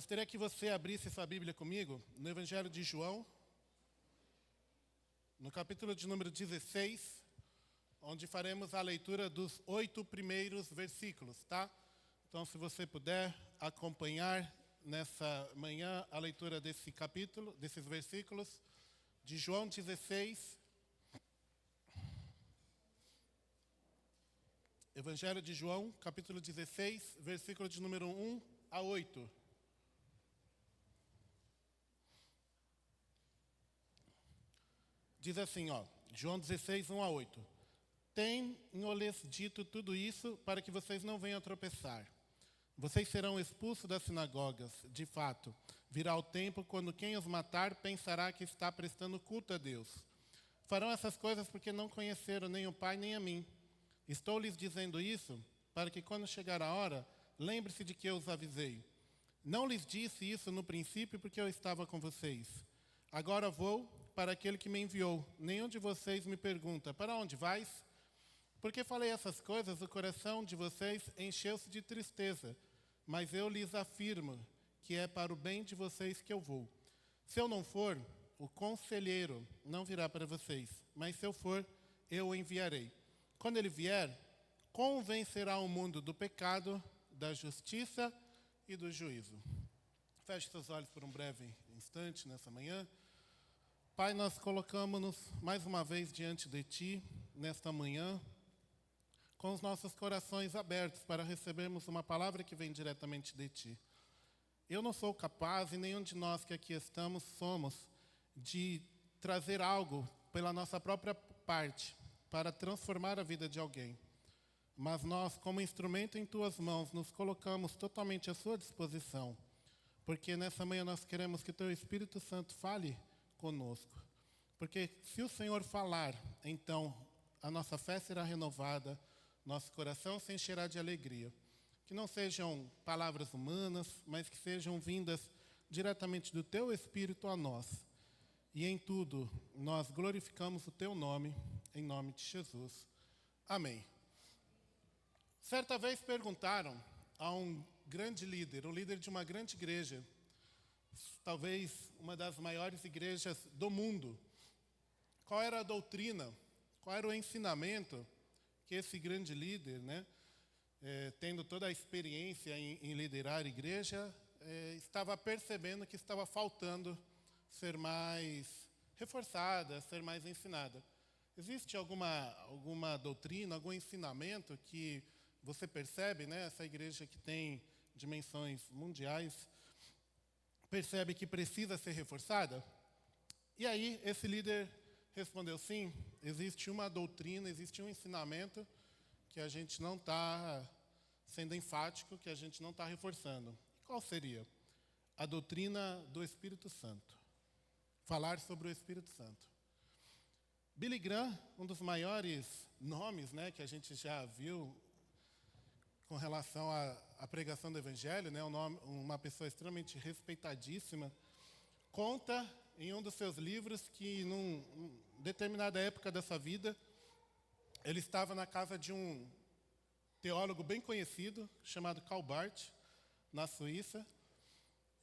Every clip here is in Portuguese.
Gostaria que você abrisse sua Bíblia comigo no Evangelho de João, no capítulo de número 16, onde faremos a leitura dos 8 primeiros versículos, tá? Então, se você puder acompanhar nessa manhã a leitura desse capítulo, desses versículos, de João 16, Evangelho de João, capítulo 16, versículo de número 1 a 8. Diz assim, João 16, 1 a 8. Tenho-lhes dito tudo isso para que vocês não venham a tropeçar. Vocês serão expulsos das sinagogas. De fato, virá o tempo quando quem os matar pensará que está prestando culto a Deus. Farão essas coisas porque não conheceram nem o Pai nem a mim. Estou lhes dizendo isso para que quando chegar a hora, lembre-se de que eu os avisei. Não lhes disse isso no princípio porque eu estava com vocês. Agora vou para aquele que me enviou. Nenhum de vocês me pergunta, para onde vais? Porque falei essas coisas, o coração de vocês encheu-se de tristeza. Mas eu lhes afirmo que é para o bem de vocês que eu vou. Se eu não for, o conselheiro não virá para vocês. Mas se eu for, eu o enviarei. Quando ele vier, convencerá o mundo do pecado, da justiça e do juízo. Feche seus olhos por um breve instante nessa manhã. Pai, nós colocamos-nos mais uma vez diante de Ti, nesta manhã, com os nossos corações abertos para recebermos uma palavra que vem diretamente de Ti. Eu não sou capaz, e nenhum de nós que aqui estamos somos, de trazer algo pela nossa própria parte para transformar a vida de alguém. Mas nós, como instrumento em Tuas mãos, nos colocamos totalmente à Sua disposição, porque nessa manhã nós queremos que Teu Espírito Santo fale conosco. Porque se o Senhor falar, então a nossa fé será renovada, nosso coração se encherá de alegria. Que não sejam palavras humanas, mas que sejam vindas diretamente do Teu Espírito a nós. E em tudo, nós glorificamos o Teu nome, em nome de Jesus. Amém. Certa vez perguntaram a um grande líder, o líder de uma grande igreja, talvez uma das maiores igrejas do mundo, qual era a doutrina, qual era o ensinamento que esse grande líder, tendo toda a experiência em liderar a igreja, estava percebendo que estava faltando ser mais reforçada, ser mais ensinada. Existe alguma doutrina, algum ensinamento que você percebe, essa igreja que tem dimensões mundiais, percebe que precisa ser reforçada? E aí, esse líder respondeu, sim, existe uma doutrina, existe um ensinamento que a gente não está sendo enfático, que a gente não está reforçando. E qual seria? A doutrina do Espírito Santo. Falar sobre o Espírito Santo. Billy Graham, um dos maiores nomes que a gente já viu com relação à pregação do Evangelho, uma pessoa extremamente respeitadíssima, conta em um dos seus livros que, numa determinada época da sua vida, ele estava na casa de um teólogo bem conhecido, chamado Karl Barth, na Suíça,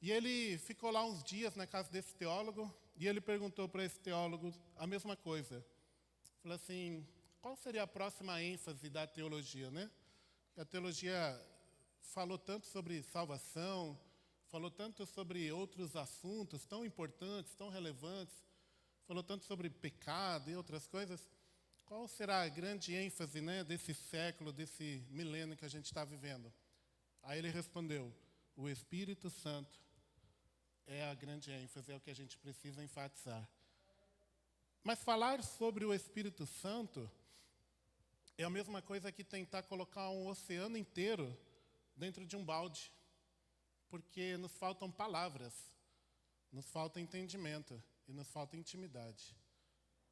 e ele ficou lá uns dias na casa desse teólogo, e ele perguntou para esse teólogo a mesma coisa. Falou assim, qual seria a próxima ênfase da teologia, A teologia falou tanto sobre salvação, falou tanto sobre outros assuntos tão importantes, tão relevantes, falou tanto sobre pecado e outras coisas. Qual será a grande ênfase desse século, desse milênio que a gente está vivendo? Aí ele respondeu, o Espírito Santo é a grande ênfase, é o que a gente precisa enfatizar. Mas falar sobre o Espírito Santo é a mesma coisa que tentar colocar um oceano inteiro dentro de um balde. Porque nos faltam palavras, nos falta entendimento e nos falta intimidade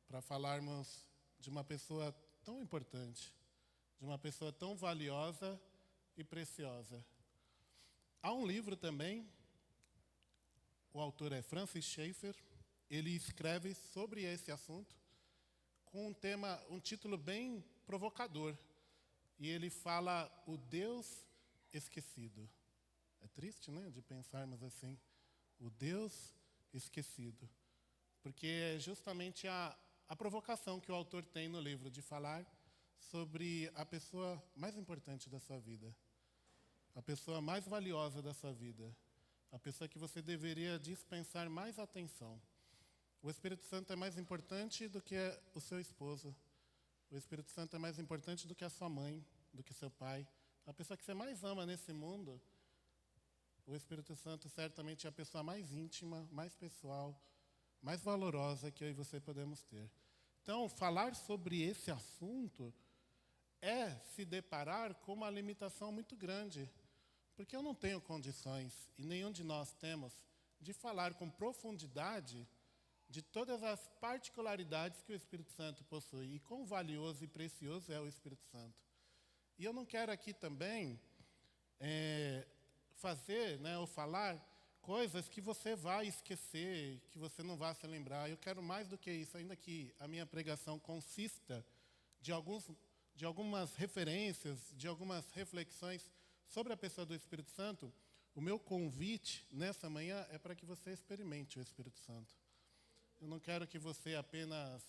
para falarmos de uma pessoa tão importante, de uma pessoa tão valiosa e preciosa. Há um livro também, o autor é Francis Schaeffer, ele escreve sobre esse assunto com um título bem provocador. E ele fala o Deus esquecido. É triste, né, de pensarmos assim, o Deus esquecido. Porque é justamente a provocação que o autor tem no livro de falar sobre a pessoa mais importante da sua vida, a pessoa mais valiosa da sua vida, a pessoa que você deveria dispensar mais atenção. O Espírito Santo é mais importante do que o seu esposo. O Espírito Santo é mais importante do que a sua mãe, do que seu pai. A pessoa que você mais ama nesse mundo, o Espírito Santo certamente é a pessoa mais íntima, mais pessoal, mais valorosa que eu e você podemos ter. Então, falar sobre esse assunto é se deparar com uma limitação muito grande, porque eu não tenho condições, e nenhum de nós temos, de falar com profundidade de todas as particularidades que o Espírito Santo possui, e quão valioso e precioso é o Espírito Santo. E eu não quero aqui também fazer, ou falar coisas que você vai esquecer, que você não vai se lembrar. Eu quero mais do que isso, ainda que a minha pregação consista de algumas referências, de algumas reflexões sobre a pessoa do Espírito Santo. O meu convite nessa manhã é para que você experimente o Espírito Santo. Eu não quero que você apenas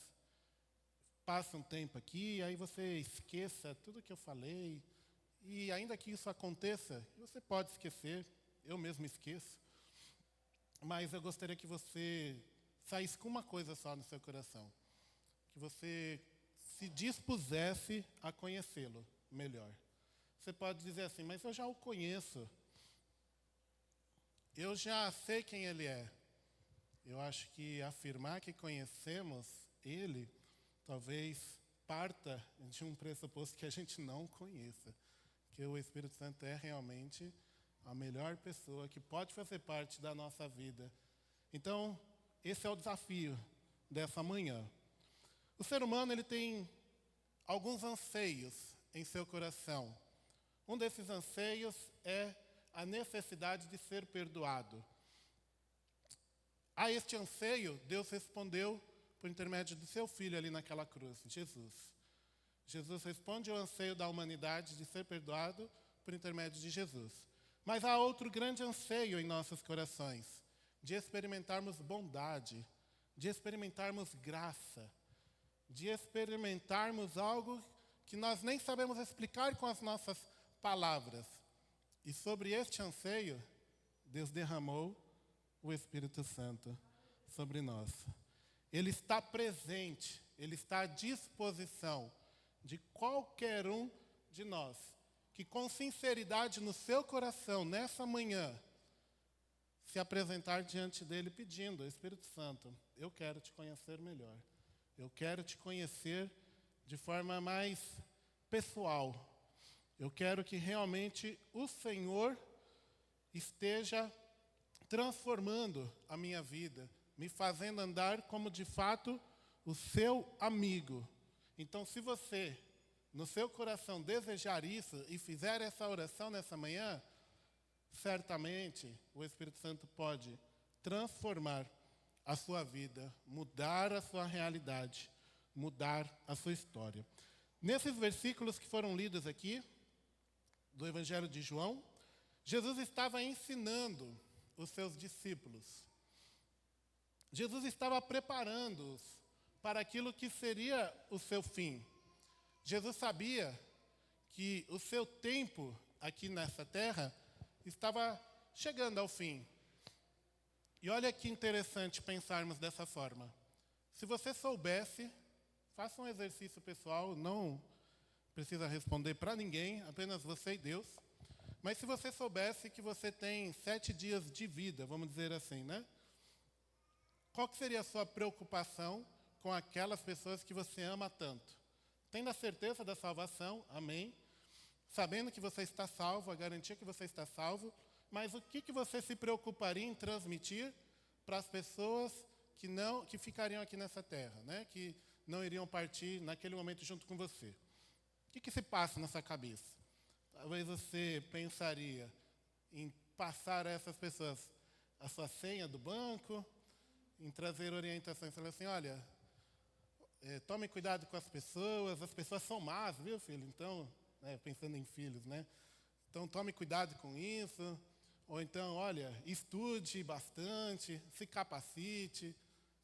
passe um tempo aqui, e aí você esqueça tudo que eu falei. E ainda que isso aconteça, você pode esquecer, eu mesmo esqueço. Mas eu gostaria que você saísse com uma coisa só no seu coração. Que você se dispusesse a conhecê-lo melhor. Você pode dizer assim, mas eu já o conheço. Eu já sei quem ele é. Eu acho que afirmar que conhecemos ele, talvez parta de um pressuposto que a gente não conheça. Que o Espírito Santo é realmente a melhor pessoa que pode fazer parte da nossa vida. Então, esse é o desafio dessa manhã. O ser humano ele tem alguns anseios em seu coração. Um desses anseios é a necessidade de ser perdoado. A este anseio, Deus respondeu por intermédio do seu Filho ali naquela cruz, Jesus. Jesus responde ao anseio da humanidade de ser perdoado por intermédio de Jesus. Mas há outro grande anseio em nossos corações, de experimentarmos bondade, de experimentarmos graça, de experimentarmos algo que nós nem sabemos explicar com as nossas palavras. E sobre este anseio, Deus derramou o Espírito Santo sobre nós. Ele está presente, ele está à disposição de qualquer um de nós que com sinceridade no seu coração, nessa manhã, se apresentar diante dele pedindo, Espírito Santo, eu quero te conhecer melhor. Eu quero te conhecer de forma mais pessoal. Eu quero que realmente o Senhor esteja transformando a minha vida, me fazendo andar como de fato o seu amigo. Então, se você, no seu coração, desejar isso e fizer essa oração nessa manhã, certamente o Espírito Santo pode transformar a sua vida, mudar a sua realidade, mudar a sua história. Nesses versículos que foram lidos aqui, do Evangelho de João, Jesus estava ensinando os seus discípulos. Jesus estava preparando-os para aquilo que seria o seu fim. Jesus sabia que o seu tempo aqui nessa terra estava chegando ao fim. E olha que interessante pensarmos dessa forma. Se você soubesse, faça um exercício pessoal, não precisa responder para ninguém, apenas você e Deus. Mas se você soubesse que você tem 7 dias de vida, vamos dizer assim, né? Qual que seria a sua preocupação com aquelas pessoas que você ama tanto? Tendo a certeza da salvação, amém. Sabendo que você está salvo, a garantia que você está salvo. Mas o que você se preocuparia em transmitir para as pessoas que ficariam aqui nessa terra, né? Que não iriam partir naquele momento junto com você? O que se passa nessa cabeça? Talvez você pensaria em passar a essas pessoas a sua senha do banco, em trazer orientações, falar assim, olha, tome cuidado com as pessoas são más, viu, filho? Então, pensando em filhos, né? Então, tome cuidado com isso. Ou então, olha, estude bastante, se capacite,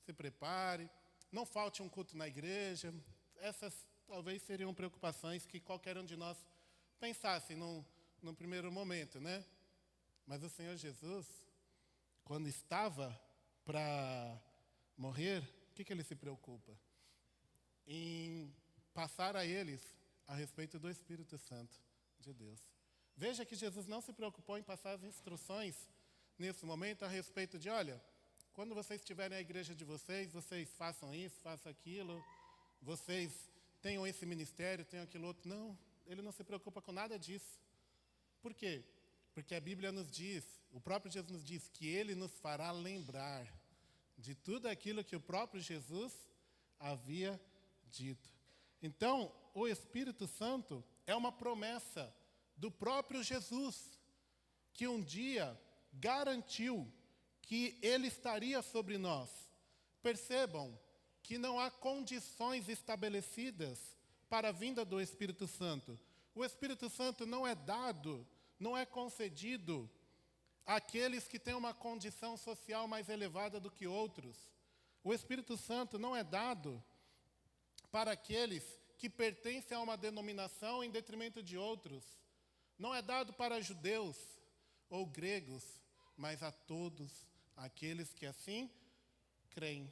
se prepare, não falte um culto na igreja. Essas talvez seriam preocupações que qualquer um de nós pensasse num primeiro momento, né? Mas o Senhor Jesus, quando estava para morrer, o que ele se preocupa? Em passar a eles a respeito do Espírito Santo de Deus. Veja que Jesus não se preocupou em passar as instruções nesse momento a respeito de, olha, quando vocês estiverem na igreja de vocês façam isso, façam aquilo, vocês tenham esse ministério, tenham aquilo outro. Não, ele não se preocupa com nada disso. Por quê? Porque a Bíblia nos diz, o próprio Jesus nos diz, que ele nos fará lembrar de tudo aquilo que o próprio Jesus havia dito. Então, o Espírito Santo é uma promessa do próprio Jesus, que um dia garantiu que ele estaria sobre nós. Percebam que não há condições estabelecidas para a vinda do Espírito Santo. O Espírito Santo não é dado, não é concedido àqueles que têm uma condição social mais elevada do que outros. O Espírito Santo não é dado para aqueles que pertencem a uma denominação em detrimento de outros. Não é dado para judeus ou gregos, mas a todos aqueles que assim creem.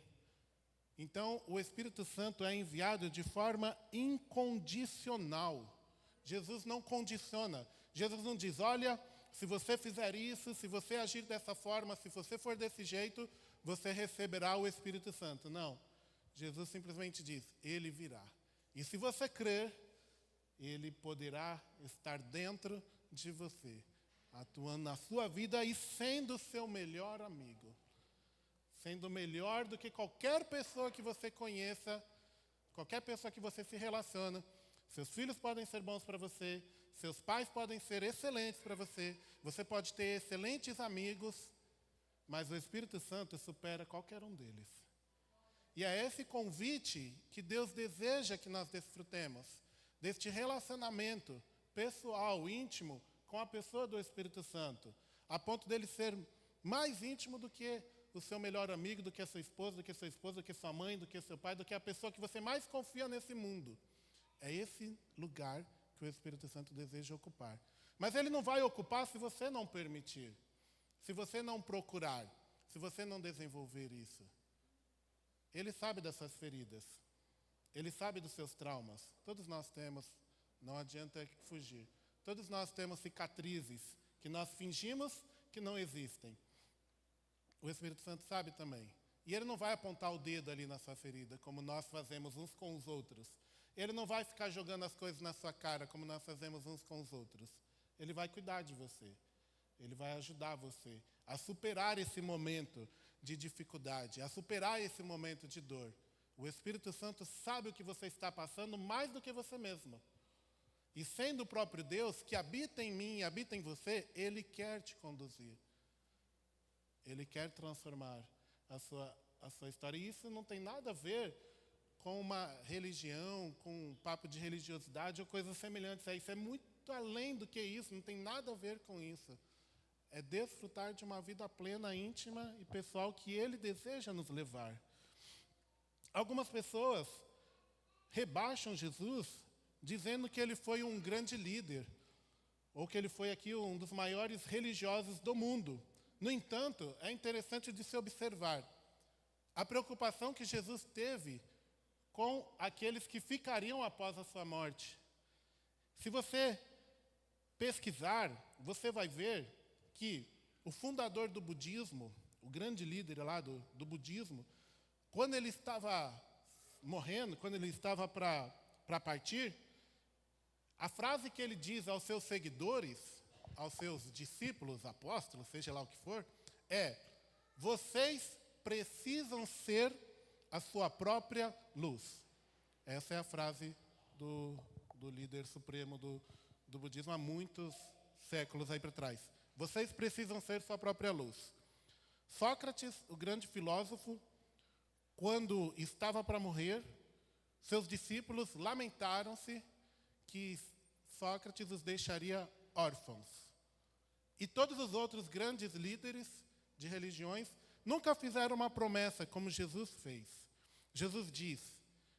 Então, o Espírito Santo é enviado de forma incondicional. Jesus não condiciona. Jesus não diz, olha, se você fizer isso, se você agir dessa forma, se você for desse jeito, você receberá o Espírito Santo. Não. Jesus simplesmente diz, ele virá. E se você crer, ele poderá estar dentro de você, atuando na sua vida e sendo o seu melhor amigo. Sendo melhor do que qualquer pessoa que você conheça, qualquer pessoa que você se relaciona. Seus filhos podem ser bons para você, seus pais podem ser excelentes para você, você pode ter excelentes amigos, mas o Espírito Santo supera qualquer um deles. E é esse convite que Deus deseja que nós desfrutemos, deste relacionamento pessoal, íntimo, com a pessoa do Espírito Santo, a ponto dele ser mais íntimo do que o seu melhor amigo, do que a sua esposa, do que a sua esposa, do que a sua mãe, do que o seu pai, do que a pessoa que você mais confia nesse mundo. É esse lugar que o Espírito Santo deseja ocupar. Mas ele não vai ocupar se você não permitir, se você não procurar, se você não desenvolver isso. Ele sabe das suas feridas. Ele sabe dos seus traumas. Todos nós temos, não adianta fugir. Todos nós temos cicatrizes que nós fingimos que não existem. O Espírito Santo sabe também. E ele não vai apontar o dedo ali na sua ferida, como nós fazemos uns com os outros. Ele não vai ficar jogando as coisas na sua cara, como nós fazemos uns com os outros. Ele vai cuidar de você. Ele vai ajudar você a superar esse momento de dificuldade, a superar esse momento de dor. O Espírito Santo sabe o que você está passando mais do que você mesmo. E sendo o próprio Deus, que habita em mim e habita em você, ele quer te conduzir. Ele quer transformar a sua história. E isso não tem nada a ver com uma religião, com um papo de religiosidade ou coisas semelhantes a isso. É muito além do que isso, não tem nada a ver com isso. É desfrutar de uma vida plena, íntima e pessoal que ele deseja nos levar. Algumas pessoas rebaixam Jesus dizendo que ele foi um grande líder, ou que ele foi aqui um dos maiores religiosos do mundo. No entanto, é interessante de se observar a preocupação que Jesus teve com aqueles que ficariam após a sua morte. Se você pesquisar, você vai ver que o fundador do budismo, o grande líder lá do budismo, quando ele estava morrendo, quando ele estava para partir, a frase que ele diz aos seus seguidores, aos seus discípulos, apóstolos, seja lá o que for, é: vocês precisam ser a sua própria luz. Essa é a frase do líder supremo do budismo há muitos séculos aí para trás. Vocês precisam ser sua própria luz. Sócrates, o grande filósofo, quando estava para morrer, seus discípulos lamentaram-se que Sócrates os deixaria órfãos. E todos os outros grandes líderes de religiões nunca fizeram uma promessa como Jesus fez. Jesus diz,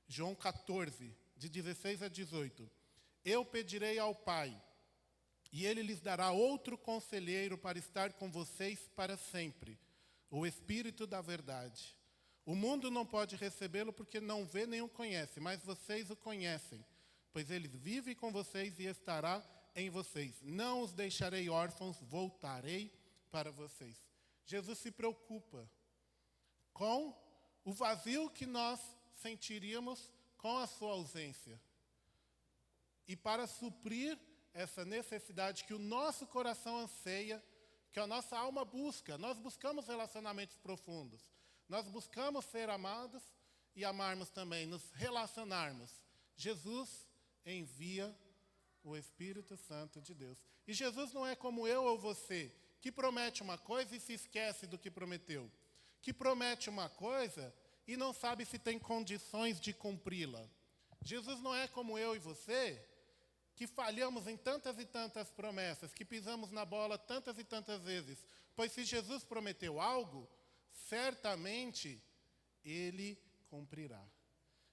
João 14, de 16 a 18, eu pedirei ao Pai, e Ele lhes dará outro conselheiro para estar com vocês para sempre, o Espírito da verdade. O mundo não pode recebê-lo porque não vê nem o conhece, mas vocês o conhecem, pois Ele vive com vocês e estará em vocês. Não os deixarei órfãos, voltarei para vocês. Jesus se preocupa com o vazio que nós sentiríamos com a sua ausência. E para suprir essa necessidade que o nosso coração anseia, que a nossa alma busca, nós buscamos relacionamentos profundos. Nós buscamos ser amados e amarmos também, nos relacionarmos. Jesus envia o Espírito Santo de Deus. E Jesus não é como eu ou você, que promete uma coisa e se esquece do que prometeu. Que promete uma coisa e não sabe se tem condições de cumpri-la. Jesus não é como eu e você, que falhamos em tantas e tantas promessas, que pisamos na bola tantas e tantas vezes. Pois se Jesus prometeu algo, certamente Ele cumprirá.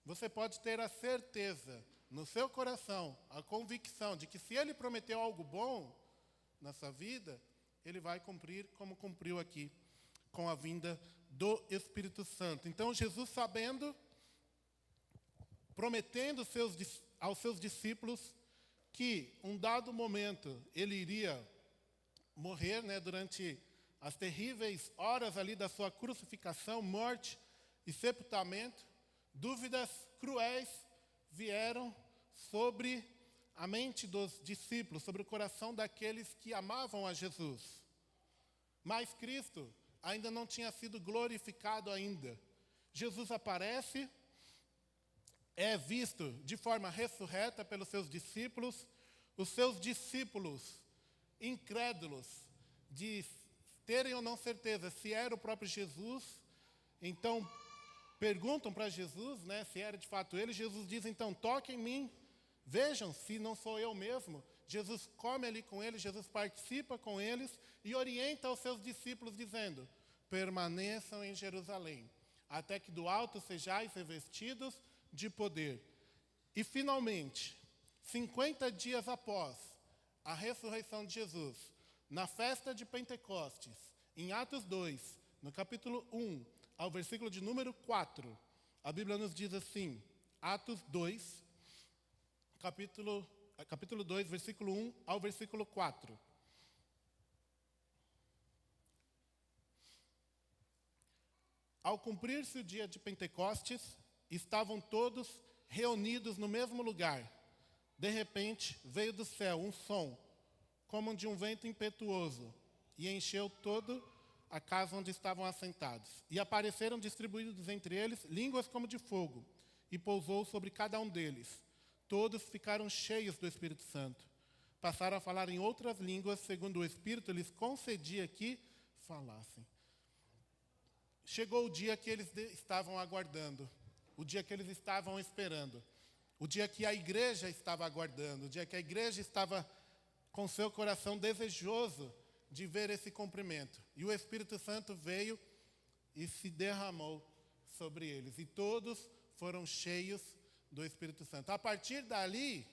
Você pode ter a certeza no seu coração, a convicção de que se Ele prometeu algo bom na sua vida, Ele vai cumprir como cumpriu aqui, com a vinda do Espírito Santo. Então Jesus, sabendo, prometendo aos seus discípulos que um dado momento Ele iria morrer, durante as terríveis horas ali da sua crucificação, morte e sepultamento, dúvidas cruéis vieram sobre a mente dos discípulos, sobre o coração daqueles que amavam a Jesus. Mas Cristo ainda não tinha sido glorificado ainda. Jesus aparece, é visto de forma ressurreta pelos seus discípulos. Os seus discípulos, incrédulos, de terem ou não certeza se era o próprio Jesus, então perguntam para Jesus, se era de fato ele. Jesus diz, então, toquem em mim, vejam se não sou eu mesmo. Jesus come ali com eles, Jesus participa com eles e orienta os seus discípulos dizendo, permaneçam em Jerusalém, até que do alto sejais revestidos de poder. E finalmente, 50 dias após a ressurreição de Jesus, na festa de Pentecostes, em Atos 2, no capítulo 1, ao versículo de número 4, a Bíblia nos diz assim, Atos 2, capítulo 2, versículo 1 ao versículo 4. Ao cumprir-se o dia de Pentecostes, estavam todos reunidos no mesmo lugar. De repente, veio do céu um som, como de um vento impetuoso, e encheu toda a casa onde estavam assentados. E apareceram distribuídos entre eles línguas como de fogo, e pousou sobre cada um deles. Todos ficaram cheios do Espírito Santo. Passaram a falar em outras línguas, segundo o Espírito lhes concedia que falassem. Chegou o dia que eles estavam aguardando, o dia que eles estavam esperando, o dia que a igreja estava aguardando, o dia que a igreja estava com seu coração desejoso de ver esse cumprimento. E o Espírito Santo veio e se derramou sobre eles. E todos foram cheios do Espírito Santo. A partir dali,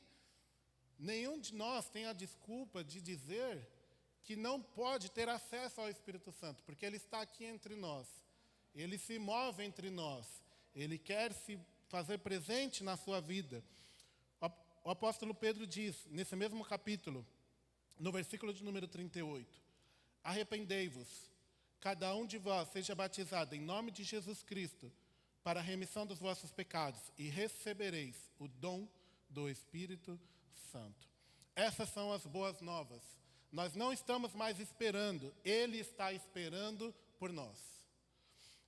nenhum de nós tem a desculpa de dizer que não pode ter acesso ao Espírito Santo, porque Ele está aqui entre nós. Ele se move entre nós. Ele quer se fazer presente na sua vida. O apóstolo Pedro diz, nesse mesmo capítulo, no versículo de número 38, arrependei-vos, cada um de vós seja batizado em nome de Jesus Cristo, para a remissão dos vossos pecados, e recebereis o dom do Espírito Santo. Essas são as boas novas. Nós não estamos mais esperando, Ele está esperando por nós.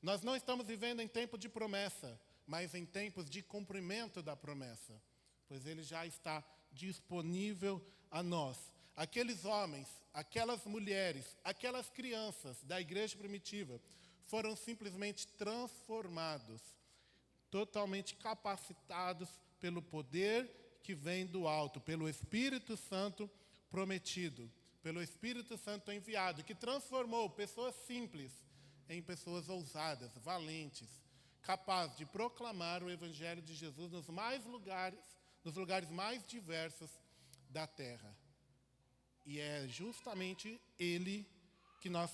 Nós não estamos vivendo em tempo de promessa, mas em tempos de cumprimento da promessa, pois Ele já está disponível a nós. Aqueles homens, aquelas mulheres, aquelas crianças da igreja primitiva foram simplesmente transformados, totalmente capacitados pelo poder que vem do alto, pelo Espírito Santo prometido. pelo Espírito Santo enviado, que transformou pessoas simples em pessoas ousadas, valentes, capazes de proclamar o Evangelho de Jesus nos lugares mais diversos da terra. E é justamente Ele que nós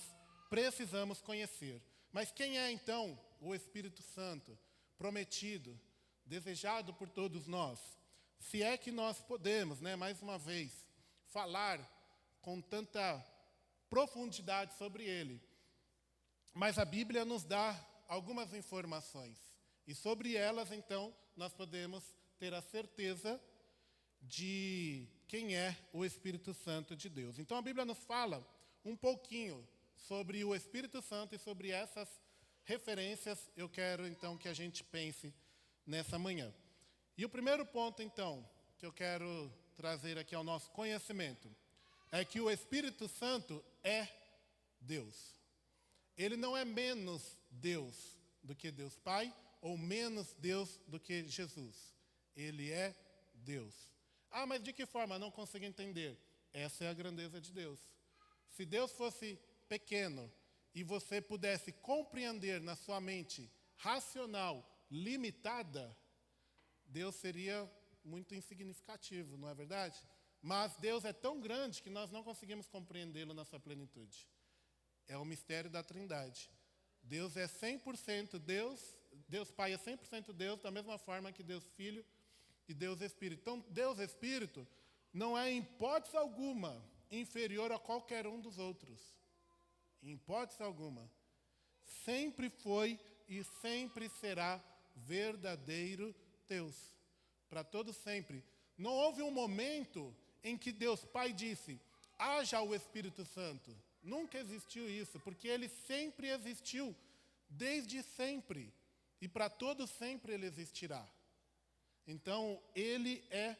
precisamos conhecer. Mas quem é, então, o Espírito Santo, prometido, desejado por todos nós? Se é que nós podemos, mais uma vez, falar com tanta profundidade sobre Ele. Mas a Bíblia nos dá algumas informações. E sobre elas, então, nós podemos ter a certeza de quem é o Espírito Santo de Deus. Então, a Bíblia nos fala um pouquinho sobre o Espírito Santo e sobre essas referências. Eu quero, então, que a gente pense nessa manhã. E o primeiro ponto, então, que eu quero trazer aqui ao nosso conhecimento é que o Espírito Santo é Deus. Ele não é menos Deus do que Deus Pai ou menos Deus do que Jesus. Ele é Deus. Ah, mas de que forma? Não consigo entender. Essa é a grandeza de Deus. Se Deus fosse pequeno e você pudesse compreender na sua mente racional, limitada, Deus seria muito insignificativo, não é verdade? Mas Deus é tão grande que nós não conseguimos compreendê-lo na sua plenitude. É o mistério da Trindade. Deus é 100% Deus, Deus Pai é 100% Deus, da mesma forma que Deus Filho e Deus Espírito. Então, Deus Espírito não é, em hipótese alguma, inferior a qualquer um dos outros. Em hipótese alguma. Sempre foi e sempre será verdadeiro Deus. Para todo sempre. Não houve um momento em que Deus Pai disse, haja o Espírito Santo. Nunca existiu isso, porque Ele sempre existiu, desde sempre. E para todo sempre Ele existirá. Então, Ele é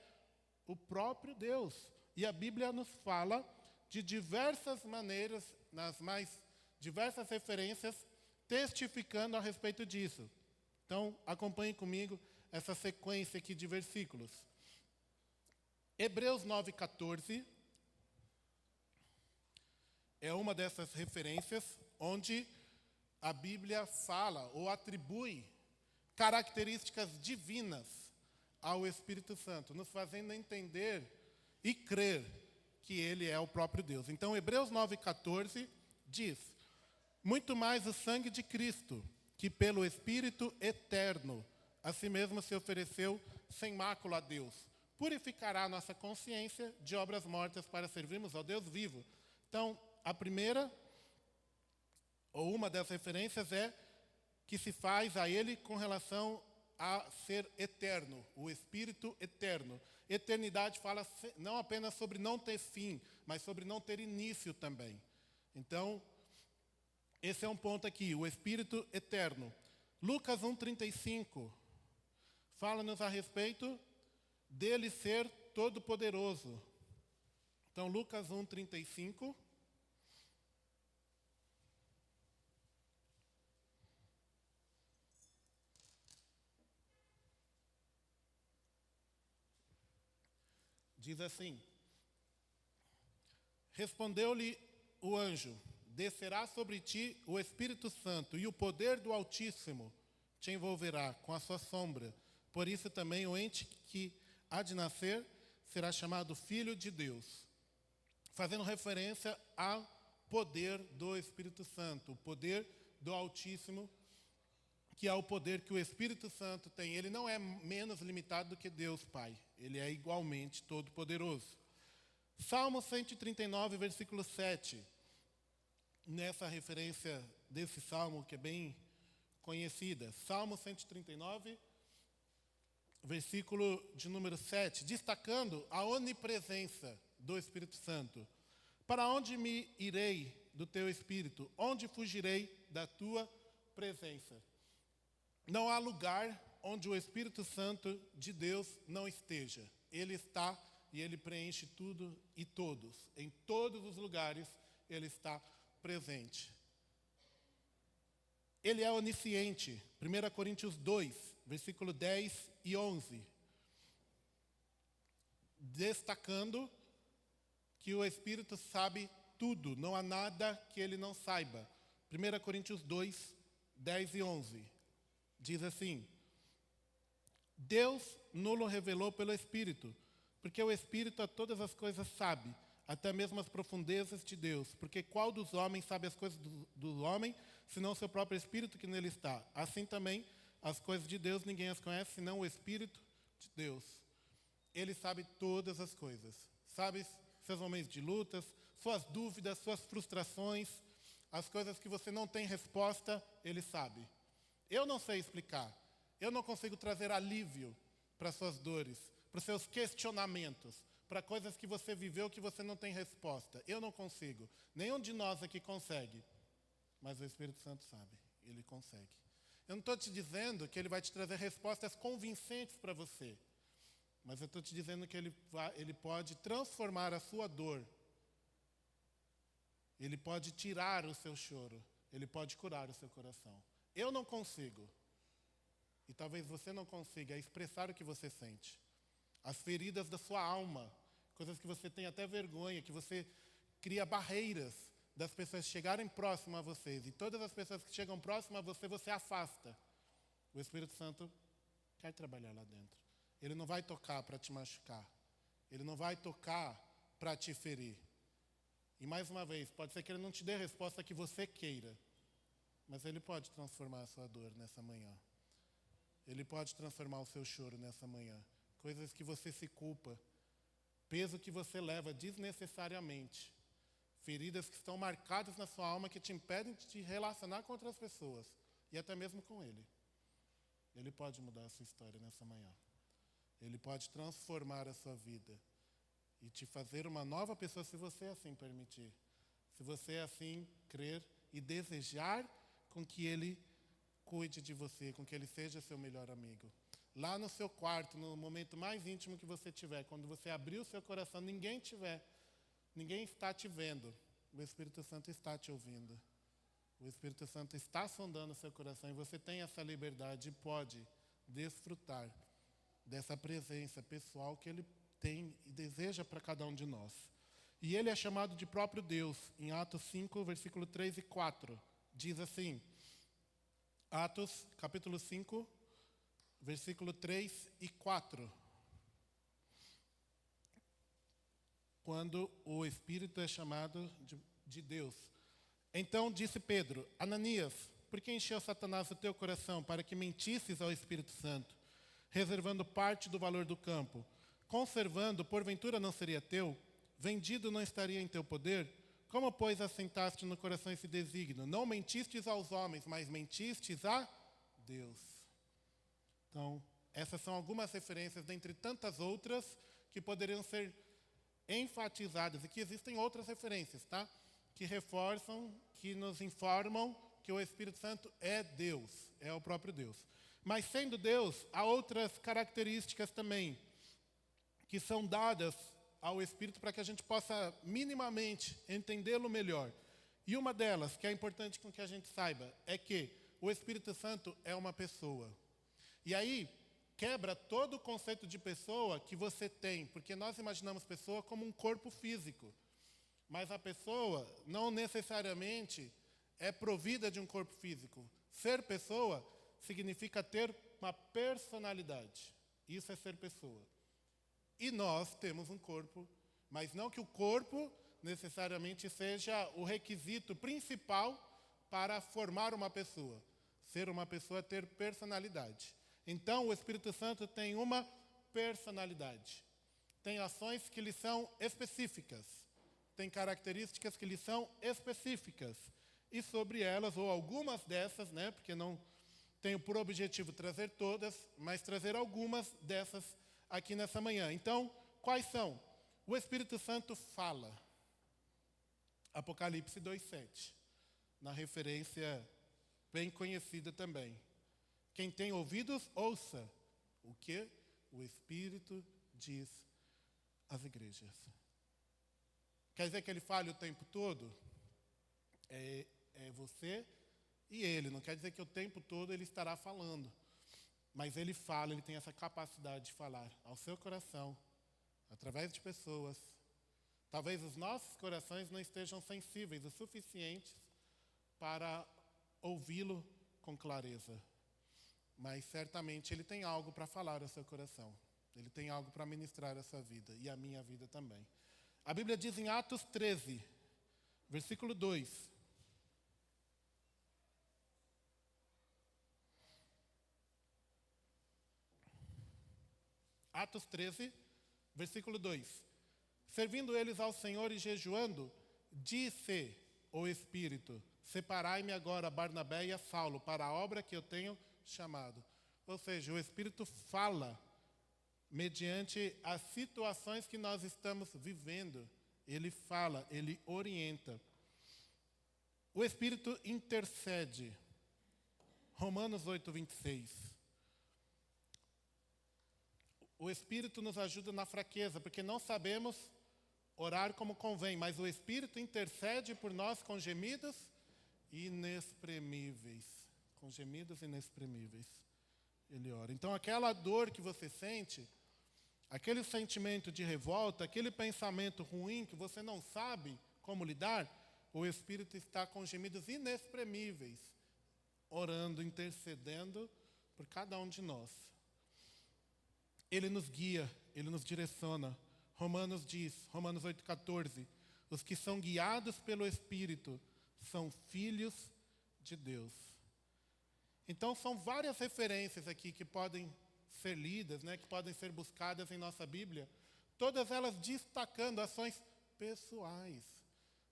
o próprio Deus. E a Bíblia nos fala de diversas maneiras, nas mais diversas referências, testificando a respeito disso. Então, acompanhe comigo essa sequência aqui de versículos. Hebreus 9:14 é uma dessas referências onde a Bíblia fala ou atribui características divinas ao Espírito Santo, nos fazendo entender e crer que Ele é o próprio Deus. Então, Hebreus 9:14 diz, muito mais o sangue de Cristo, que pelo Espírito eterno, a si mesmo se ofereceu sem mácula a Deus, purificará a nossa consciência de obras mortas para servirmos ao Deus vivo. Então, a primeira, ou uma das referências é que se faz a Ele com relação a ser eterno, o Espírito eterno. Eternidade fala não apenas sobre não ter fim, mas sobre não ter início também. Então, esse é um ponto aqui, o Espírito eterno. Lucas 1:35 fala-nos a respeito dele ser todo-poderoso. Então, Lucas 1:35. Diz assim, respondeu-lhe o anjo, descerá sobre ti o Espírito Santo, e o poder do Altíssimo te envolverá com a sua sombra. Por isso também o ente que há de nascer será chamado Filho de Deus. Fazendo referência ao poder do Espírito Santo, o poder do Altíssimo, que é o poder que o Espírito Santo tem. Ele não é menos limitado do que Deus Pai. Ele é igualmente todo-poderoso. Salmo 139, versículo 7. Nessa referência desse salmo, que é bem conhecida. Salmo 139, versículo de número 7. Destacando a onipresença do Espírito Santo. Para onde me irei do teu Espírito? Onde fugirei da tua presença? Não há lugar onde o Espírito Santo de Deus não esteja. Ele está e Ele preenche tudo e todos. Em todos os lugares Ele está presente. Ele é onisciente. 1 Coríntios 2, versículo 10 e 11. Destacando que o Espírito sabe tudo, não há nada que ele não saiba. 1 Coríntios 2, 10 e 11. Diz assim: Deus nos revelou pelo Espírito, porque o Espírito a todas as coisas sabe, até mesmo as profundezas de Deus. Porque qual dos homens sabe as coisas do homem, senão o seu próprio Espírito que nele está? Assim também, as coisas de Deus ninguém as conhece, senão o Espírito de Deus. Ele sabe todas as coisas. Sabe seus momentos de lutas, suas dúvidas, suas frustrações, as coisas que você não tem resposta, ele sabe. Eu não sei explicar. Eu não consigo trazer alívio para suas dores, para os seus questionamentos, para coisas que você viveu que você não tem resposta. Eu não consigo. Nenhum de nós aqui consegue. Mas o Espírito Santo sabe. Ele consegue. Eu não estou te dizendo que ele vai te trazer respostas convincentes para você. Mas eu estou te dizendo que ele pode transformar a sua dor. Ele pode tirar o seu choro. Ele pode curar o seu coração. Eu não consigo. E talvez você não consiga expressar o que você sente. As feridas da sua alma. Coisas que você tem até vergonha, que você cria barreiras das pessoas chegarem próximo a vocês. E todas as pessoas que chegam próximo a você, você afasta. O Espírito Santo quer trabalhar lá dentro. Ele não vai tocar para te machucar. Ele não vai tocar para te ferir. E mais uma vez, pode ser que ele não te dê a resposta que você queira. Mas ele pode transformar a sua dor nessa manhã. Ele pode transformar o seu choro nessa manhã. Coisas que você se culpa. Peso que você leva desnecessariamente. Feridas que estão marcadas na sua alma que te impedem de te relacionar com outras pessoas. E até mesmo com ele. Ele pode mudar a sua história nessa manhã. Ele pode transformar a sua vida. E te fazer uma nova pessoa se você assim permitir. Se você assim crer e desejar com que ele cuide de você, com que ele seja seu melhor amigo. Lá no seu quarto, no momento mais íntimo que você tiver, quando você abrir o seu coração, ninguém está te vendo. O Espírito Santo está te ouvindo. O Espírito Santo está sondando o seu coração e você tem essa liberdade e pode desfrutar dessa presença pessoal que ele tem e deseja para cada um de nós. E ele é chamado de próprio Deus. Em Atos 5, versículo 3 e 4, diz assim, Atos, capítulo 5, versículo 3 e 4. Quando o Espírito é chamado de Deus. Então disse Pedro, Ananias, por que encheu Satanás o teu coração para que mentisses ao Espírito Santo, reservando parte do valor do campo? Conservando, porventura não seria teu? Vendido não estaria em teu poder? Como, pois, assentaste no coração esse desígnio? Não mentistes aos homens, mas mentistes a Deus. Então, essas são algumas referências, dentre tantas outras, que poderiam ser enfatizadas. E que existem outras referências, tá? Que reforçam, que nos informam que o Espírito Santo é Deus, é o próprio Deus. Mas, sendo Deus, há outras características também, que são dadas ao Espírito para que a gente possa minimamente entendê-lo melhor. E uma delas, que é importante com que a gente saiba, é que o Espírito Santo é uma pessoa. E aí, quebra todo o conceito de pessoa que você tem, porque nós imaginamos pessoa como um corpo físico. Mas a pessoa não necessariamente é provida de um corpo físico. Ser pessoa significa ter uma personalidade. Isso é ser pessoa. E nós temos um corpo, mas não que o corpo necessariamente seja o requisito principal para formar uma pessoa. Ser uma pessoa é ter personalidade. Então, o Espírito Santo tem uma personalidade. Tem ações que lhe são específicas. Tem características que lhe são específicas. E sobre elas, ou algumas dessas, porque não tenho por objetivo trazer todas, mas trazer algumas dessas aqui nessa manhã. Então, quais são? O Espírito Santo fala. Apocalipse 2:7. Na referência bem conhecida também. Quem tem ouvidos, ouça o que o Espírito diz às igrejas. Quer dizer que ele fale o tempo todo? É você e ele. Não quer dizer que o tempo todo ele estará falando. Mas ele fala, ele tem essa capacidade de falar ao seu coração, através de pessoas, Talvez os nossos corações não estejam sensíveis o suficientes para ouvi-lo com clareza. Mas certamente Ele tem algo para falar ao seu coração. Ele tem algo para ministrar a sua vida e a minha vida também. A Bíblia diz em Atos 13, versículo 2. Atos 13, versículo 2. Servindo eles ao Senhor e jejuando, disse o Espírito: separai-me agora Barnabé e a Saulo para a obra que eu tenho chamado. Ou seja, o Espírito fala mediante as situações que nós estamos vivendo. Ele fala, ele orienta. O Espírito intercede. Romanos 8, 26. O Espírito nos ajuda na fraqueza, porque não sabemos orar como convém, mas o Espírito intercede por nós com gemidos inexprimíveis. Com gemidos inexprimíveis. Ele ora. Então, aquela dor que você sente, aquele sentimento de revolta, aquele pensamento ruim que você não sabe como lidar, o Espírito está com gemidos inexprimíveis, orando, intercedendo por cada um de nós. Ele nos guia, Ele nos direciona. Romanos diz, Romanos 8,14, os que são guiados pelo Espírito são filhos de Deus. Então, são várias referências aqui que podem ser lidas, que podem ser buscadas em nossa Bíblia, todas elas destacando ações pessoais.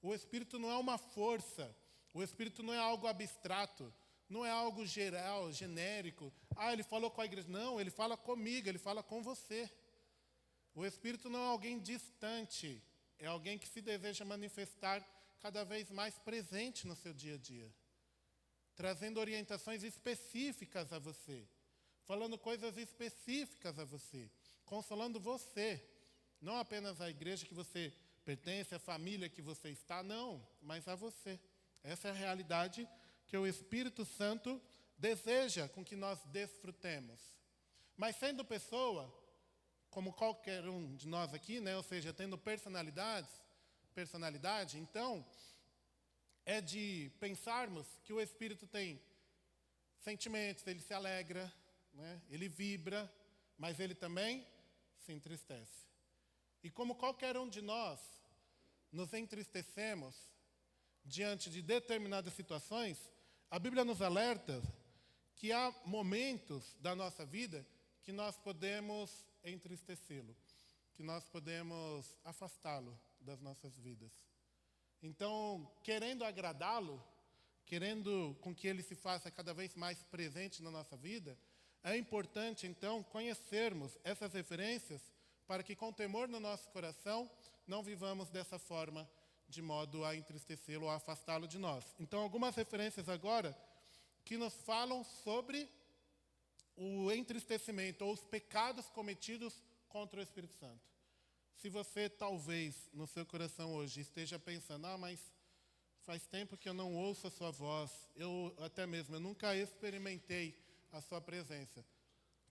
O Espírito não é uma força, o Espírito não é algo abstrato, não é algo geral, genérico. Ele falou com a igreja. Não, ele fala comigo, ele fala com você. O Espírito não é alguém distante, é alguém que se deseja manifestar cada vez mais presente no seu dia a dia, trazendo orientações específicas a você, falando coisas específicas a você, consolando você, não apenas a igreja que você pertence, a família que você está, não, mas a você. Essa é a realidade que o Espírito Santo deseja com que nós desfrutemos. Mas sendo pessoa, como qualquer um de nós aqui, ou seja, tendo personalidade, então, é de pensarmos que o Espírito tem sentimentos, ele se alegra, ele vibra, mas ele também se entristece. E como qualquer um de nós nos entristecemos diante de determinadas situações, a Bíblia nos alerta que há momentos da nossa vida que nós podemos entristecê-lo, que nós podemos afastá-lo das nossas vidas. Então, querendo agradá-lo, querendo com que ele se faça cada vez mais presente na nossa vida, é importante, então, conhecermos essas referências para que, com temor no nosso coração, não vivamos dessa forma, de modo a entristecê-lo ou a afastá-lo de nós. Então, algumas referências agora que nos falam sobre o entristecimento ou os pecados cometidos contra o Espírito Santo. Se você, talvez, no seu coração hoje, esteja pensando, mas faz tempo que eu não ouço a sua voz, eu nunca experimentei a sua presença.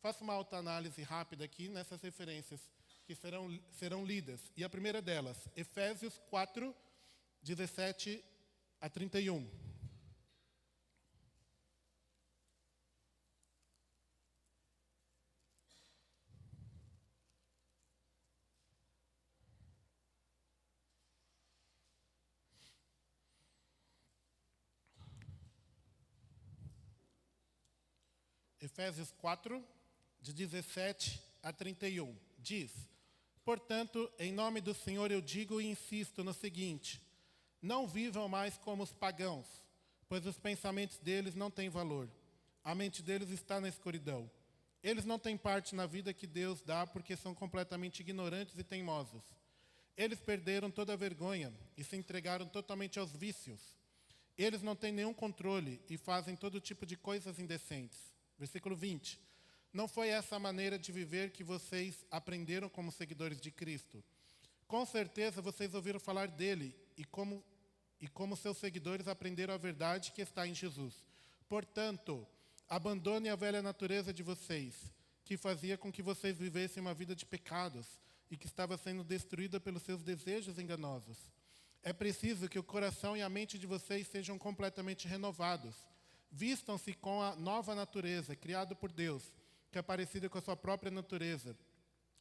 Faça uma autoanálise rápida aqui nessas referências que serão lidas. E a primeira delas, Efésios 4, 17 a 31. Efésios 4, de 17 a 31, diz: portanto, em nome do Senhor eu digo e insisto no seguinte: não vivam mais como os pagãos, pois os pensamentos deles não têm valor. A mente deles está na escuridão. Eles não têm parte na vida que Deus dá porque são completamente ignorantes e teimosos. Eles perderam toda a vergonha e se entregaram totalmente aos vícios. Eles não têm nenhum controle e fazem todo tipo de coisas indecentes. Versículo 20. Não foi essa a maneira de viver que vocês aprenderam como seguidores de Cristo. Com certeza vocês ouviram falar dele e como seus seguidores aprenderam a verdade que está em Jesus. Portanto, abandone a velha natureza de vocês, que fazia com que vocês vivessem uma vida de pecados, e que estava sendo destruída pelos seus desejos enganosos. É preciso que o coração e a mente de vocês sejam completamente renovados. Vistam-se com a nova natureza, criada por Deus, que é parecida com a sua própria natureza,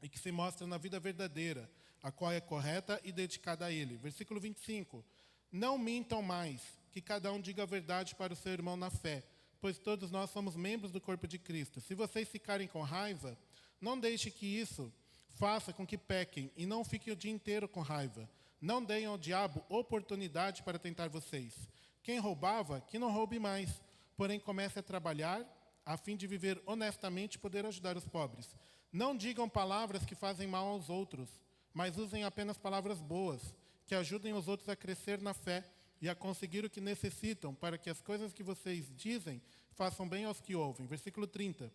e que se mostra na vida verdadeira, a qual é correta e dedicada a Ele. Versículo 25. Não mintam mais, que cada um diga a verdade para o seu irmão na fé, pois todos nós somos membros do corpo de Cristo. Se vocês ficarem com raiva, não deixe que isso faça com que pequem, e não fiquem o dia inteiro com raiva. Não deem ao diabo oportunidade para tentar vocês. Quem roubava, que não roube mais, porém comece a trabalhar, a fim de viver honestamente e poder ajudar os pobres. Não digam palavras que fazem mal aos outros, mas usem apenas palavras boas, que ajudem os outros a crescer na fé e a conseguir o que necessitam, para que as coisas que vocês dizem façam bem aos que ouvem. Versículo 30.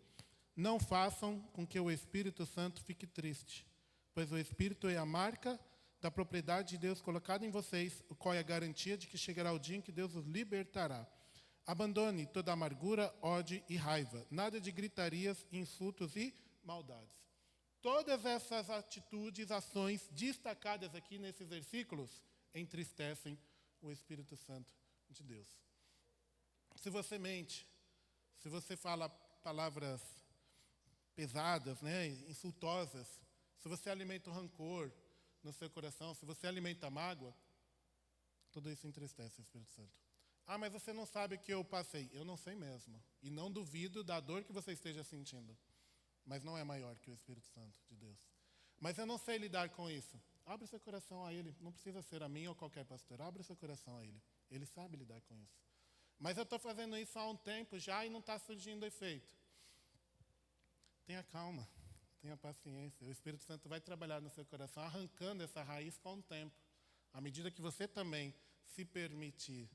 Não façam com que o Espírito Santo fique triste, pois o Espírito é a marca da propriedade de Deus colocada em vocês, o qual é a garantia de que chegará o dia em que Deus os libertará. Abandone toda amargura, ódio e raiva. Nada de gritarias, insultos e maldades. Todas essas atitudes, ações destacadas aqui nesses versículos entristecem o Espírito Santo de Deus. Se você mente, se você fala palavras pesadas, insultosas, se você alimenta o rancor no seu coração, se você alimenta a mágoa, tudo isso entristece o Espírito Santo. Ah, mas você não sabe o que eu passei. Eu não sei mesmo. E não duvido da dor que você esteja sentindo. Mas não é maior que o Espírito Santo de Deus. Mas eu não sei lidar com isso. Abre seu coração a Ele. Não precisa ser a mim ou qualquer pastor. Abre seu coração a Ele. Ele sabe lidar com isso. Mas eu estou fazendo isso há um tempo já e não está surgindo efeito. Tenha calma. Tenha paciência. O Espírito Santo vai trabalhar no seu coração, arrancando essa raiz com o tempo. À medida que você também se permitir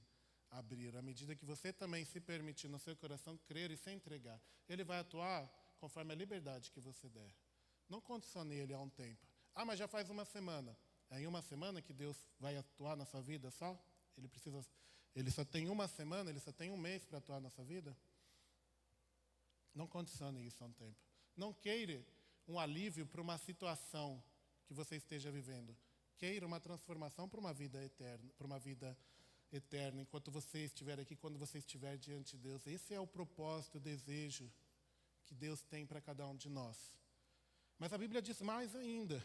abrir, à medida que você também se permitir no seu coração crer e se entregar, Ele vai atuar conforme a liberdade que você der. Não condicione Ele a um tempo. Ah, mas já faz uma semana. É em uma semana que Deus vai atuar na sua vida só? Ele só tem uma semana, Ele só tem um mês para atuar na sua vida? Não condicione isso a um tempo. Não queira um alívio para uma situação que você esteja vivendo. Queira uma transformação para uma vida eterna, enquanto você estiver aqui, quando você estiver diante de Deus. Esse é o propósito, o desejo que Deus tem para cada um de nós. Mas a Bíblia diz mais ainda.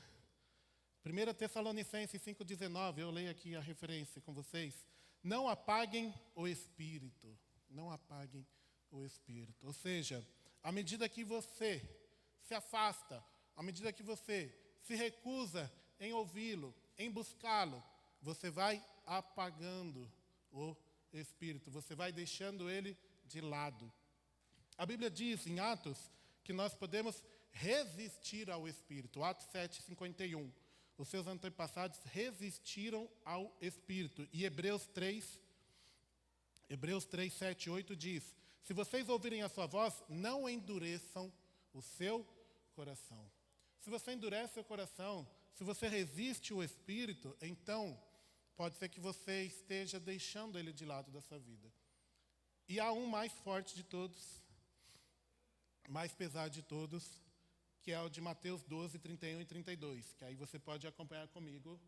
1 Tessalonicenses 5,19, eu leio aqui a referência com vocês. Não apaguem o Espírito. Não apaguem o Espírito. Ou seja, à medida que você se afasta, à medida que você se recusa em ouvi-lo, em buscá-lo, você vai apagando o Espírito, você vai deixando ele de lado. A Bíblia diz em Atos que nós podemos resistir ao Espírito. Atos 7:51. Os seus antepassados resistiram ao Espírito. E Hebreus 3, 7, 8 diz: se vocês ouvirem a sua voz, não endureçam o seu coração. Se você endurece seu coração, se você resiste ao Espírito, então pode ser que você esteja deixando ele de lado da sua vida. E há um mais forte de todos, mais pesado de todos, que é o de Mateus 12, 31 e 32, que aí você pode acompanhar comigo.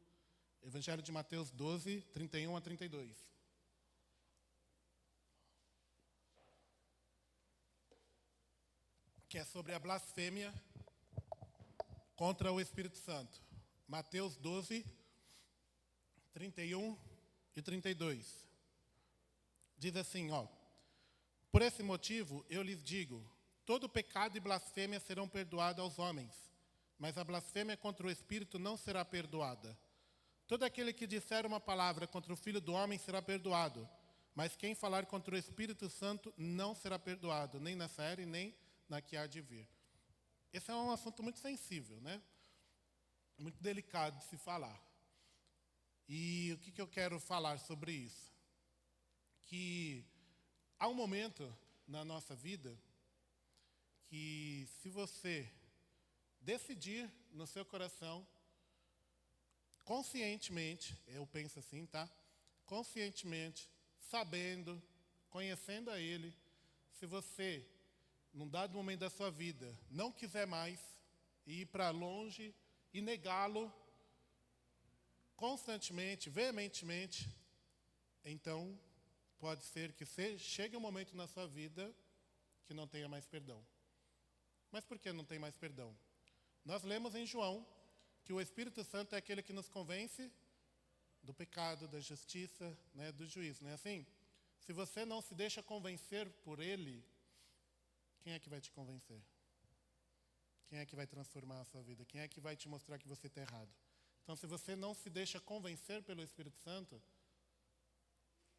Evangelho de Mateus 12, 31 a 32. Que é sobre a blasfêmia contra o Espírito Santo. Mateus 12, 31 e 32. Diz assim, por esse motivo eu lhes digo, todo pecado e blasfêmia serão perdoados aos homens, mas a blasfêmia contra o Espírito não será perdoada. Todo aquele que disser uma palavra contra o Filho do Homem será perdoado, mas quem falar contra o Espírito Santo não será perdoado, nem nessa era e nem na que há de vir. Esse é um assunto muito sensível, muito delicado de se falar. E o que eu quero falar sobre isso? Que há um momento na nossa vida que, se você decidir no seu coração, conscientemente, eu penso assim, conscientemente, sabendo, conhecendo a Ele, se você, num dado momento da sua vida, não quiser mais ir para longe e negá-lo constantemente, veementemente, então pode ser que chegue um momento na sua vida que não tenha mais perdão. Mas por que não tem mais perdão? Nós lemos em João que o Espírito Santo é aquele que nos convence do pecado, da justiça, né, do juízo. Não é assim? Se você não se deixa convencer por ele, quem é que vai te convencer? Quem é que vai transformar a sua vida? Quem é que vai te mostrar que você está errado? Então, se você não se deixa convencer pelo Espírito Santo,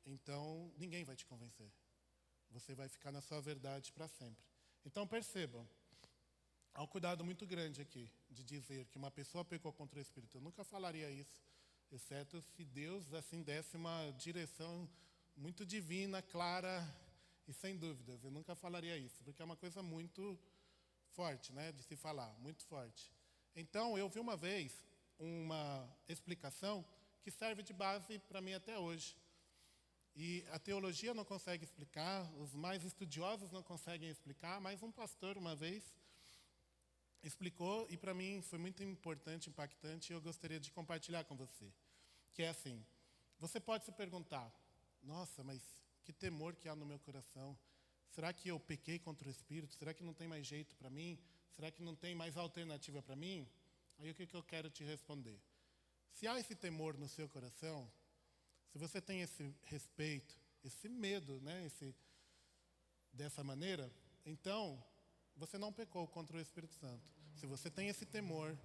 então ninguém vai te convencer. Você vai ficar na sua verdade para sempre. Então, percebam, há um cuidado muito grande aqui de dizer que uma pessoa pecou contra o Espírito. Eu nunca falaria isso, exceto se Deus assim desse uma direção muito divina, clara e sem dúvidas. Eu nunca falaria isso, porque é uma coisa muito forte, né, de se falar, muito forte. Então, eu vi uma vez uma explicação que serve de base para mim até hoje. E a teologia não consegue explicar, os mais estudiosos não conseguem explicar, mas um pastor, uma vez, explicou, e para mim foi muito importante, impactante, e eu gostaria de compartilhar com você. Que é assim, você pode se perguntar, nossa, mas que temor que há no meu coração. Será que eu pequei contra o Espírito? Será que não tem mais jeito para mim? Será que não tem mais alternativa para mim? Aí o que eu quero te responder? Se há esse temor no seu coração, se você tem esse respeito, esse medo, né, dessa maneira, então você não pecou contra o Espírito Santo. Se você tem esse temor,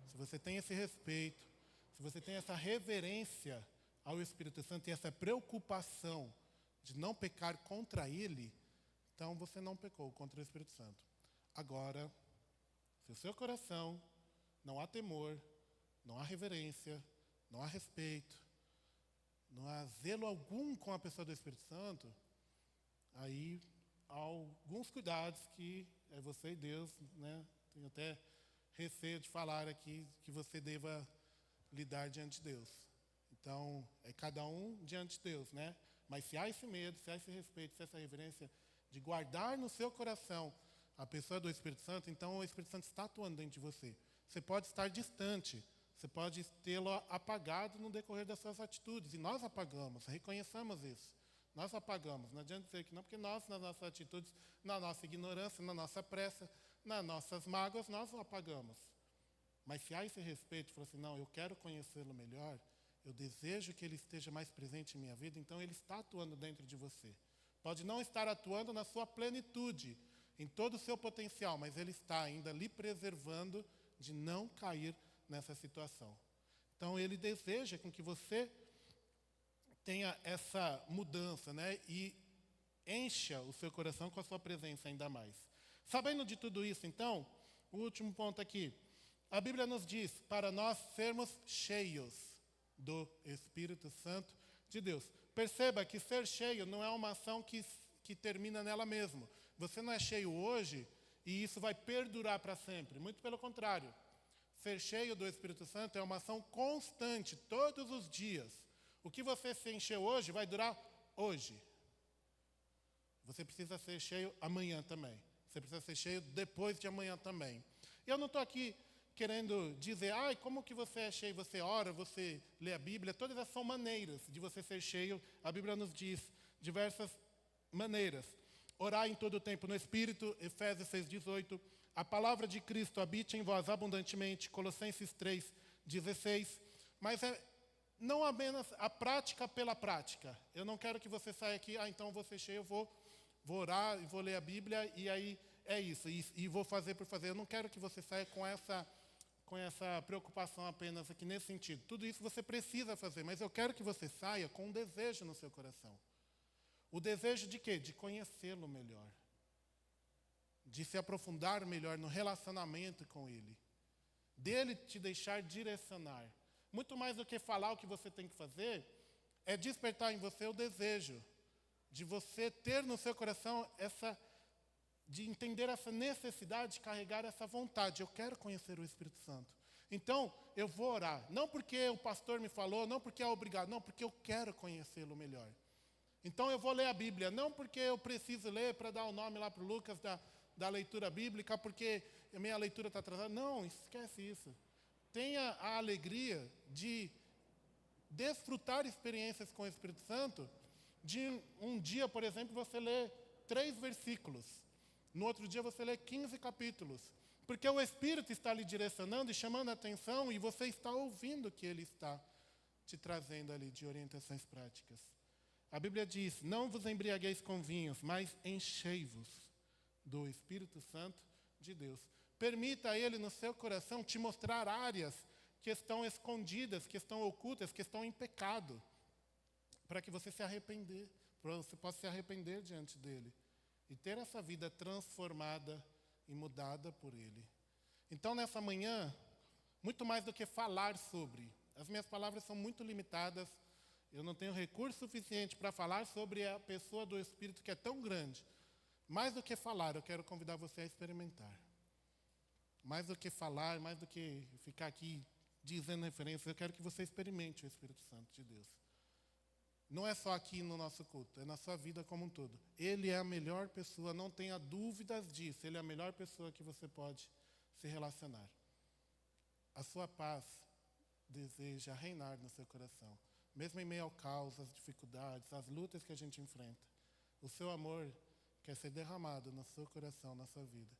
se você tem esse respeito, se você tem essa reverência ao Espírito Santo e essa preocupação de não pecar contra Ele, então você não pecou contra o Espírito Santo. Agora, se o seu coração não há temor, não há reverência, não há respeito, não há zelo algum com a pessoa do Espírito Santo, aí há alguns cuidados que é você e Deus, né? Tenho até receio de falar aqui que você deva lidar diante de Deus. Então, é cada um diante de Deus, né? Mas se há esse medo, se há esse respeito, se há essa reverência de guardar no seu coração a pessoa do Espírito Santo, então o Espírito Santo está atuando dentro de você. Você pode estar distante, você pode tê-lo apagado no decorrer das suas atitudes. E nós apagamos, reconheçamos isso. Nós apagamos. Não adianta dizer que não, porque nós, nas nossas atitudes, na nossa ignorância, na nossa pressa, nas nossas mágoas, nós o apagamos. Mas se há esse respeito, falar assim, não, eu quero conhecê-lo melhor, eu desejo que ele esteja mais presente em minha vida, então ele está atuando dentro de você. Pode não estar atuando na sua plenitude, em todo o seu potencial, mas ele está ainda lhe preservando de não cair nessa situação. Então, ele deseja com que você tenha essa mudança, né? E encha o seu coração com a sua presença ainda mais. Sabendo de tudo isso, então, o último ponto aqui. A Bíblia nos diz para nós sermos cheios do Espírito Santo de Deus. Perceba que ser cheio não é uma ação que termina nela mesma. Você não é cheio hoje e isso vai perdurar para sempre. Muito pelo contrário. Ser cheio do Espírito Santo é uma ação constante, todos os dias. O que você se encheu hoje vai durar hoje. Você precisa ser cheio amanhã também. Você precisa ser cheio depois de amanhã também. Eu não estou aqui querendo dizer, como que você é cheio? Você ora, você lê a Bíblia. Todas essas são maneiras de você ser cheio. A Bíblia nos diz diversas maneiras. Orar em todo o tempo no Espírito, Efésios 6,18. A palavra de Cristo habite em vós abundantemente, Colossenses 3,16. Mas não apenas a prática pela prática. Eu não quero que você saia aqui, então vou ser cheio, eu vou orar e vou ler a Bíblia e aí é isso. E vou fazer por fazer. Eu não quero que você saia com essa preocupação apenas aqui nesse sentido. Tudo isso você precisa fazer, mas eu quero que você saia com um desejo no seu coração. O desejo de quê? De conhecê-lo melhor. De se aprofundar melhor no relacionamento com Ele. Dele te deixar direcionar. Muito mais do que falar o que você tem que fazer, é despertar em você o desejo de você ter no seu coração de entender essa necessidade, de carregar essa vontade. Eu quero conhecer o Espírito Santo. Então, eu vou orar. Não porque o pastor me falou, não porque é obrigado, não, porque eu quero conhecê-lo melhor. Então, eu vou ler a Bíblia, não porque eu preciso ler para dar o nome lá para o Lucas da leitura bíblica, porque a minha leitura está atrasada. Não, esquece isso. tenha a alegria de desfrutar experiências com o Espírito Santo, de um dia, por exemplo, você lê 3 versículos, no outro dia você lê 15 capítulos, porque o Espírito está lhe direcionando e chamando a atenção, e você está ouvindo o que Ele está te trazendo ali de orientações práticas. A Bíblia diz, não vos embriagueis com vinhos, mas enchei-vos do Espírito Santo de Deus. Permita a Ele no seu coração te mostrar áreas que estão escondidas, que estão ocultas, que estão em pecado, para que você você possa se arrepender diante dEle e ter essa vida transformada e mudada por Ele. Então, nessa manhã, muito mais do que falar sobre, as minhas palavras são muito limitadas, eu não tenho recurso suficiente para falar sobre a pessoa do Espírito que é tão grande. Mais do que falar, eu quero convidar você a experimentar. Mais do que falar, mais do que ficar aqui dizendo referências, eu quero que você experimente o Espírito Santo de Deus. Não é só aqui no nosso culto, é na sua vida como um todo. Ele é a melhor pessoa, não tenha dúvidas disso. Ele é a melhor pessoa que você pode se relacionar. A sua paz deseja reinar no seu coração. Mesmo em meio ao caos, às dificuldades, às lutas que a gente enfrenta. O seu amor quer ser derramado no seu coração, na sua vida.